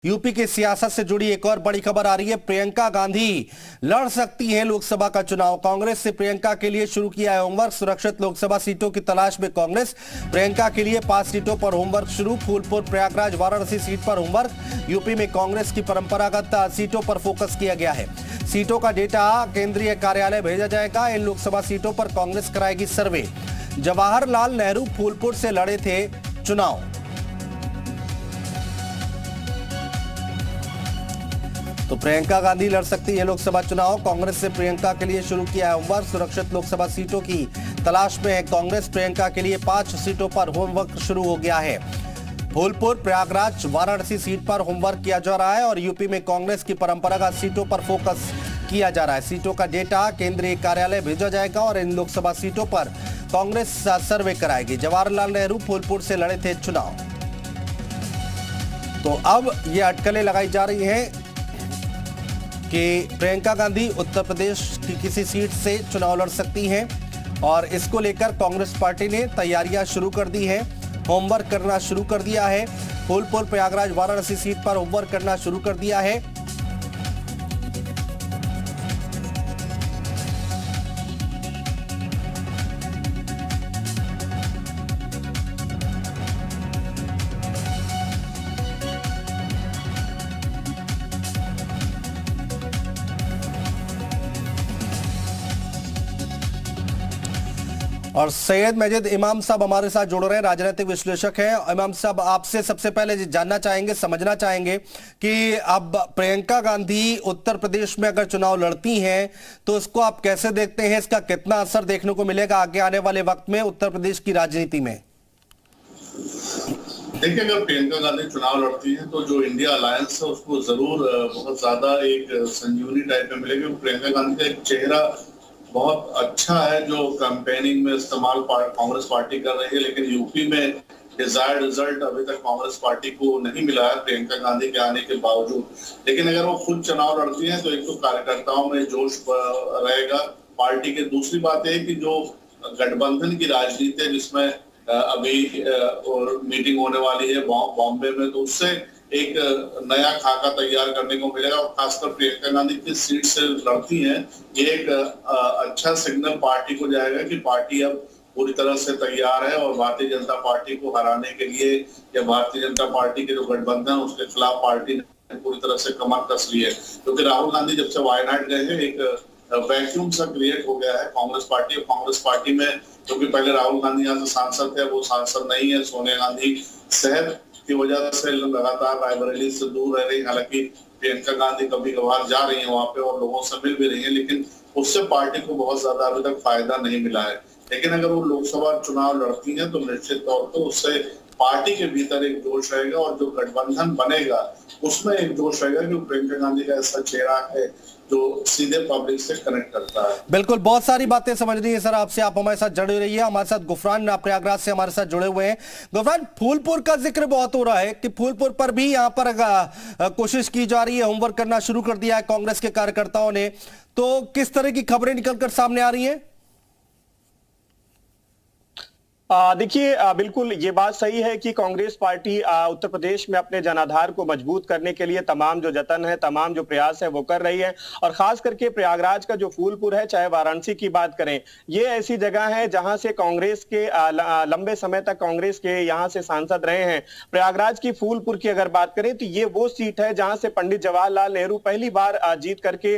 UP की सियासत से जुड़ी एक और बड़ी खबर आ रही है। प्रियंका गांधी लड़ सकती हैं लोकसभा का चुनाव। कांग्रेस से प्रियंका के लिए शुरू किया है होमवर्क। सुरक्षित लोकसभा सीटों की तलाश में कांग्रेस। प्रियंका के लिए 5 सीटों पर होमवर्क शुरू। फूलपुर, प्रयागराज, वाराणसी सीट पर होमवर्क। यूपी में कांग्रेस की परंपरागत सीटों पर फोकस किया गया है। सीटों का डेटा केंद्रीय कार्यालय भेजा जाएगा। इन लोकसभा सीटों पर कांग्रेस कराएगी सर्वे। जवाहरलाल नेहरू फूलपुर से लड़े थे चुनाव। तो प्रियंका गांधी लड़ सकती है लोकसभा चुनाव। कांग्रेस से प्रियंका के लिए शुरू किया है होमवर्क। सुरक्षित लोकसभा सीटों की तलाश में है कांग्रेस। प्रियंका के लिए 5 सीटों पर होमवर्क शुरू हो गया है। फूलपुर, प्रयागराज, वाराणसी सीट पर होमवर्क किया जा रहा है और यूपी में कांग्रेस की परंपरागत सीटों पर फोकस किया जा रहा है। सीटों का डेटा केंद्रीय कार्यालय भेजा जाएगा और इन लोकसभा सीटों पर कांग्रेस सर्वे कराएगी। जवाहरलाल नेहरू फूलपुर से लड़े थे चुनाव। तो अब ये अटकलें लगाई जा रही हैं कि प्रियंका गांधी उत्तर प्रदेश की किसी सीट से चुनाव लड़ सकती हैं और इसको लेकर कांग्रेस पार्टी ने तैयारियां शुरू कर दी हैं। होमवर्क करना शुरू कर दिया है। फूलपुर, प्रयागराज, वाराणसी सीट पर होमवर्क करना शुरू कर दिया है। और सैयद मजीद इमाम साहब हमारे साथ जुड़ रहे हैं, राजनीतिक विश्लेषक हैं। इमाम साहब, आपसे सबसे पहले जानना चाहेंगे, समझना चाहेंगे कि अब प्रियंका गांधी उत्तर प्रदेश में अगर चुनाव लड़ती हैं तो इसको आप कैसे देखते हैं? इसका कितना असर देखने को मिलेगा आगे आने वाले वक्त में उत्तर प्रदेश की राजनीति में? देखिए, अगर प्रियंका गांधी चुनाव लड़ती है तो जो इंडिया अलायंस है उसको जरूर बहुत ज्यादा एक संजीवनी टाइप में मिलेगी। प्रियंका गांधी का एक चेहरा बहुत अच्छा है जो कैंपेनिंग में इस्तेमाल कांग्रेस पार्टी कर रही है, लेकिन यूपी में डिजायर्ड रिजल्ट अभी तक कांग्रेस पार्टी को नहीं मिला है प्रियंका गांधी के आने के बावजूद। लेकिन अगर वो खुद चुनाव लड़ती हैं तो एक तो कार्यकर्ताओं में जोश रहेगा पार्टी के। दूसरी बात है कि जो गठबंधन की राजनीति है जिसमें अभी मीटिंग होने वाली है बॉम्बे में, तो उससे एक नया खाका तैयार करने को मिलेगा। और खासकर प्रियंका गांधी किस सीट से लड़ती हैं, ये एक अच्छा सिग्नल पार्टी को जाएगा कि पार्टी अब पूरी तरह से तैयार है और भारतीय जनता पार्टी को हराने के लिए या भारतीय जनता पार्टी के जो गठबंधन उसके खिलाफ पार्टी ने पूरी तरह से कमर कस ली है। क्योंकि राहुल गांधी जब से वायनाड गए हैं एक वैक्यूम सा क्रिएट हो गया है कांग्रेस पार्टी। और कांग्रेस पार्टी में क्योंकि पहले राहुल गांधी यहाँ से सांसद थे, वो सांसद नहीं है। सोनिया गांधी सेहत की वजह से लगातार रायबरेली से दूर रह रही। हालांकि प्रियंका गांधी कभी कभार जा रही है वहां पे और लोगों से मिल भी रही है, लेकिन उससे पार्टी को बहुत ज्यादा अभी तक फायदा नहीं मिला है। लेकिन अगर वो लोकसभा चुनाव लड़ती है तो निश्चित तौर पर उससे पार्टी के भीतर एक जोश रहेगा और जो गठबंधन बनेगा उसमें एक जोश रहेगा कि प्रियंका गांधी का ऐसा चेहरा है जो सीधे पब्लिक से कनेक्ट करता है। बिल्कुल, बहुत सारी बातें समझनी है सर आपसे। आप हमारे साथ जुड़े रहिए। हमारे साथ गुफरान प्रयागराज से हमारे साथ जुड़े हुए हैं। गुफरान, फूलपुर का जिक्र बहुत हो रहा है कि फूलपुर पर भी यहाँ पर कोशिश की जा रही है, होमवर्क करना शुरू कर दिया है कांग्रेस के कार्यकर्ताओं ने। तो किस तरह की खबरें निकलकर सामने आ रही है? देखिए, बिल्कुल ये बात सही है कि कांग्रेस पार्टी उत्तर प्रदेश में अपने जनाधार को मजबूत करने के लिए तमाम जो जतन है, तमाम जो प्रयास है वो कर रही है। और खास करके प्रयागराज का जो फूलपुर है, चाहे वाराणसी की बात करें, ये ऐसी जगह है जहां से कांग्रेस के लंबे समय तक कांग्रेस के यहां से सांसद रहे हैं। प्रयागराज की फूलपुर की अगर बात करें तो ये वो सीट है जहां से पंडित जवाहरलाल नेहरू पहली बार जीत करके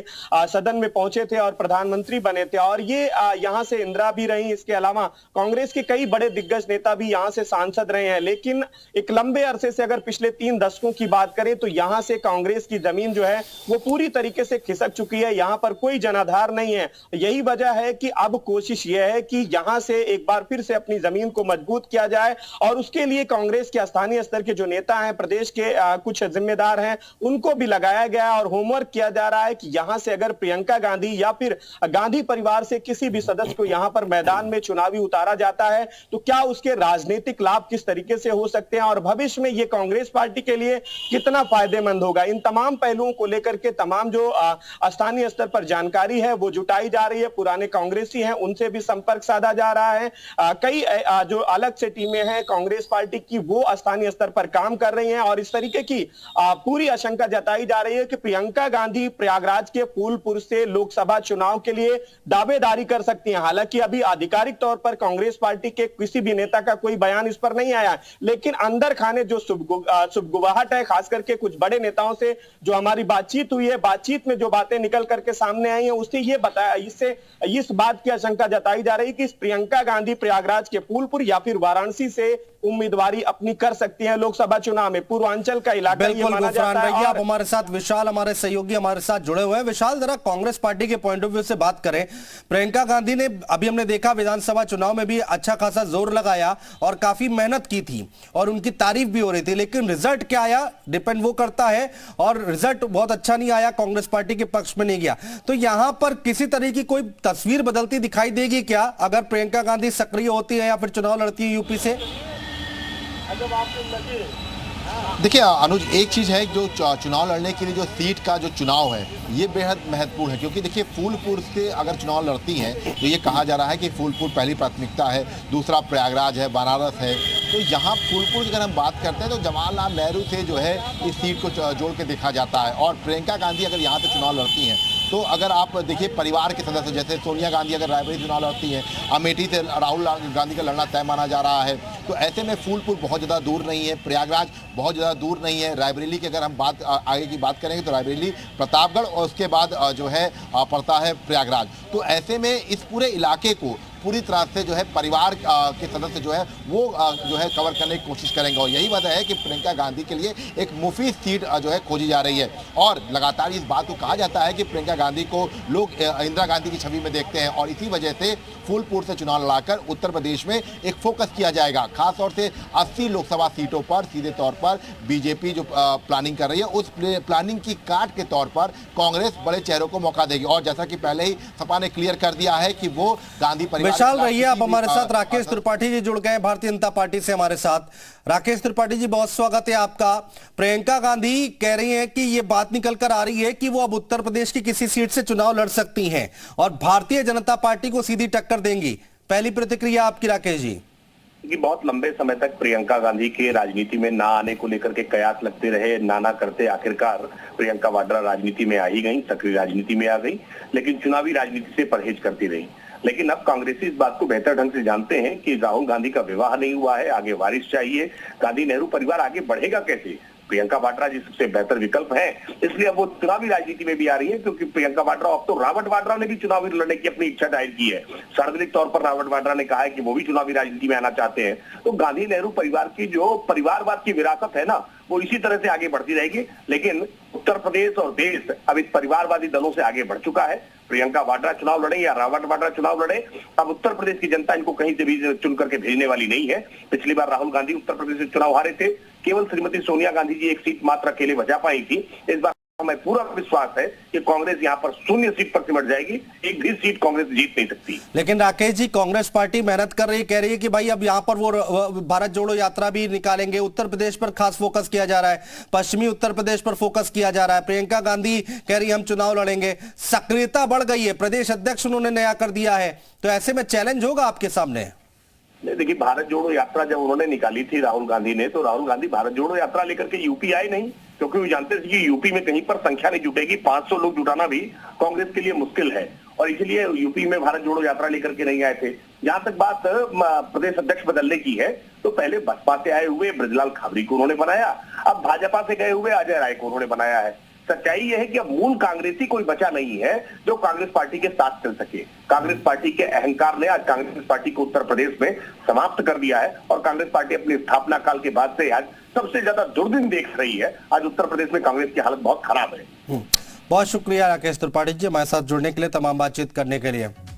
सदन में पहुंचे थे और प्रधानमंत्री बने थे। और ये यहाँ से इंदिरा भी रही। इसके अलावा कांग्रेस के कई दिग्गज नेता भी यहां से सांसद रहे हैं। लेकिन एक लंबे अरसे से अगर पिछले 3 दशकों की बात करें तो यहां से कांग्रेस की जमीन जो है वो पूरी तरीके से खिसक चुकी है। यहां पर कोई जनाधार नहीं है। यही वजह है कि अब कोशिश यह है कि यहां से एक बार फिर से अपनी जमीन को मजबूत किया जाए और उसके लिए कांग्रेस के स्थानीय स्तर के जो नेता हैं, प्रदेश के कुछ जिम्मेदार हैं, उनको भी लगाया गया है और होमवर्क किया जा रहा है कि यहां से अगर प्रियंका गांधी या फिर गांधी परिवार से किसी भी सदस्य को यहां पर मैदान में चुनावी उतारा जाता है तो क्या उसके राजनीतिक लाभ किस तरीके से हो सकते हैं और भविष्य में ये कांग्रेस पार्टी के लिए कितना फायदेमंद होगा, इन तमाम पहलुओं को लेकर के तमाम जो स्थानीय स्तर पर जानकारी है वो जुटाई जा रही है। पुराने कांग्रेसी हैं उनसे भी संपर्क साधा जा रहा है। कई जो अलग से टीमें हैं कांग्रेस पार्टी की वो स्थानीय स्तर पर काम कर रही हैं और इस तरीके की पूरी आशंका जताई जा रही है कि प्रियंका गांधी प्रयागराज के फूलपुर से लोकसभा चुनाव के लिए दावेदारी कर सकती हैं। हालांकि अभी आधिकारिक तौर पर कांग्रेस पार्टी के किसी भी नेता का कोई बयान इस पर नहीं आया, लेकिन अंदर खाने जो सुगबुगाहट है, खास करके कुछ बड़े नेताओं से जो हमारी बातचीत हुई है, बातचीत में जो बातें निकल करके सामने आई हैं उससे ये बताया, इससे इस बात की आशंका जताई जा रही है कि प्रियंका गांधी प्रयागराज के फूलपुर या फिर वाराणसी से उम्मीदवारी अपनी कर सकती है लोकसभा चुनाव में। पूर्वांचल का इलाका ये माना जाता है। आप हमारे साथ विशाल, हमारे सहयोगी हमारे साथ जुड़े हुए हैं। विशाल, जरा कांग्रेस पार्टी के पॉइंट ऑफ व्यू से बात करें। प्रियंका गांधी ने अभी हमने देखा विधानसभा चुनाव में भी अच्छा खासा जोर लगाया और काफी मेहनत की थी और उनकी तारीफ भी हो रही थी, लेकिन रिजल्ट क्या आया डिपेंड वो करता है और रिजल्ट बहुत अच्छा नहीं आया, कांग्रेस पार्टी के पक्ष में नहीं गया। तो यहां पर किसी तरह की कोई तस्वीर बदलती दिखाई देगी क्या अगर प्रियंका गांधी सक्रिय होती है या फिर चुनाव लड़ती है यूपी से? देखिए अनुज, एक चीज़ है जो चुनाव लड़ने के लिए जो सीट का जो चुनाव है ये बेहद महत्वपूर्ण है, क्योंकि देखिए फूलपुर से अगर चुनाव लड़ती हैं तो ये कहा जा रहा है कि फूलपुर पहली प्राथमिकता है, दूसरा प्रयागराज है, बनारस है। तो यहाँ फूलपुर की अगर हम बात करते हैं तो जवाहरलाल नेहरू से जो है इस सीट को जोड़ के देखा जाता है और प्रियंका गांधी अगर यहाँ से चुनाव लड़ती हैं तो अगर आप देखिए परिवार के सदस्य जैसे सोनिया गांधी अगर रायबरेली चुनाव लड़ती हैं, अमेठी से राहुल गांधी का लड़ना तय माना जा रहा है, तो ऐसे में फूलपुर बहुत ज़्यादा दूर नहीं है, प्रयागराज बहुत ज़्यादा दूर नहीं है। रायबरेली की अगर हम आगे की बात करेंगे तो रायबरेली, प्रतापगढ़ और उसके बाद जो है पड़ता है प्रयागराज। तो ऐसे में इस पूरे इलाके को पूरी तरह से जो है परिवार के सदस्य जो है वो जो है कवर करने की कोशिश करेंगे और यही वजह है कि प्रियंका गांधी के लिए एक मुफीद सीट जो है खोजी जा रही है। और लगातार इस बात को कहा जाता है कि प्रियंका गांधी को लोग इंदिरा गांधी की छवि में देखते हैं और इसी वजह से फूलपुर से चुनाव लड़ाकर उत्तर प्रदेश में एक फोकस किया जाएगा। खासतौर से 80 लोकसभा सीटों पर सीधे तौर पर बीजेपी जो प्लानिंग कर रही है उस प्लानिंग की काट के तौर पर कांग्रेस बड़े चेहरों को मौका देगी। और जैसा कि पहले ही सपा ने क्लियर कर दिया है कि वो गांधी परिवार। विशाल रहिए आप हमारे साथ। राकेश त्रिपाठी जी जुड़ गए भारतीय जनता पार्टी से हमारे साथ। राकेश त्रिपाठी जी, बहुत स्वागत है आपका। प्रियंका गांधी कह रही हैं कि ये बात निकल कर आ रही है कि वो अब उत्तर प्रदेश की किसी सीट से चुनाव लड़ सकती हैं और भारतीय जनता पार्टी को सीधी टक्कर देंगी। पहली प्रतिक्रिया आपकी राकेश जी। कि बहुत लंबे समय तक प्रियंका गांधी के राजनीति में ना आने को लेकर के कयास लगते रहे, ना करते आखिरकार प्रियंका वाड्रा राजनीति में आ ही गई, सक्रिय राजनीति में आ गई, लेकिन चुनावी राजनीति से परहेज करती रही। लेकिन अब कांग्रेसी इस बात को बेहतर ढंग से जानते हैं कि राहुल गांधी का विवाह नहीं हुआ है, आगे वारिस चाहिए, गांधी नेहरू परिवार आगे बढ़ेगा कैसे? प्रियंका वाड्रा जी सबसे बेहतर विकल्प है, इसलिए अब वो चुनावी राजनीति में भी आ रही है। क्योंकि प्रियंका वाड्रा, अब तो राबर्ट वाड्रा ने भी चुनावी लड़ने की अपनी इच्छा जाहिर की है। सार्वजनिक तौर पर राबर्ट वाड्रा ने कहा है कि वो भी चुनावी राजनीति में आना चाहते हैं। तो गांधी नेहरू परिवार की जो परिवारवाद की विरासत है ना, वो इसी तरह से आगे बढ़ती रहेगी। लेकिन उत्तर प्रदेश और देश अब इस परिवारवादी दलों से आगे बढ़ चुका है। प्रियंका वाड्रा चुनाव लड़े या राबर्ट वाड्रा चुनाव लड़े, अब उत्तर प्रदेश की जनता इनको कहीं से भी चुन करके भेजने वाली नहीं है। पिछली बार राहुल गांधी उत्तर प्रदेश से चुनाव हारे थे, केवल श्रीमती सोनिया गांधी जी एक सीट मात्र अकेले बचा पाई थी। इस बार हमें पूरा विश्वास है कि कांग्रेस यहां पर 0 सीट पर सिमट जाएगी, एक भी सीट कांग्रेस जीत नहीं सकती। लेकिन राकेश जी, कांग्रेस पार्टी मेहनत कर रही है, कह रही है कि भाई अब यहां पर वो भारत जोड़ो यात्रा भी निकालेंगे। उत्तर प्रदेश पर खास फोकस किया जा रहा है, पश्चिमी उत्तर प्रदेश पर फोकस किया जा रहा है। प्रियंका गांधी कह रही है हम चुनाव लड़ेंगे, सक्रियता बढ़ गई है, प्रदेश अध्यक्ष उन्होंने नया कर दिया है। तो ऐसे में चैलेंज होगा आपके सामने। देखिए, भारत जोड़ो यात्रा जब उन्होंने निकाली थी राहुल गांधी ने, तो राहुल गांधी भारत जोड़ो यात्रा लेकर के यूपी आए नहीं, क्योंकि वो जानते थे कि यूपी में कहीं पर संख्या नहीं जुटेगी। 500 लोग जुटाना भी कांग्रेस के लिए मुश्किल है और इसलिए यूपी में भारत जोड़ो यात्रा लेकर के नहीं आए थे। जहां तक बात प्रदेश अध्यक्ष बदलने की है, तो पहले बसपा से आए हुए ब्रजलाल खाबरी को उन्होंने बनाया, अब भाजपा से गए हुए अजय राय को उन्होंने बनाया है। सच्चाई यह है कि अब मूल कांग्रेसी कोई बचा नहीं है जो कांग्रेस पार्टी के साथ चल सके। कांग्रेस पार्टी के अहंकार ने आज कांग्रेस पार्टी को उत्तर प्रदेश में समाप्त कर दिया है और कांग्रेस पार्टी अपनी स्थापना काल के बाद से आज सबसे ज्यादा दुर्दिन देख रही है। आज उत्तर प्रदेश में कांग्रेस की हालत बहुत खराब है। बहुत शुक्रिया राकेश त्रिपाठी जी, हमारे साथ जुड़ने के लिए, तमाम बातचीत करने के लिए।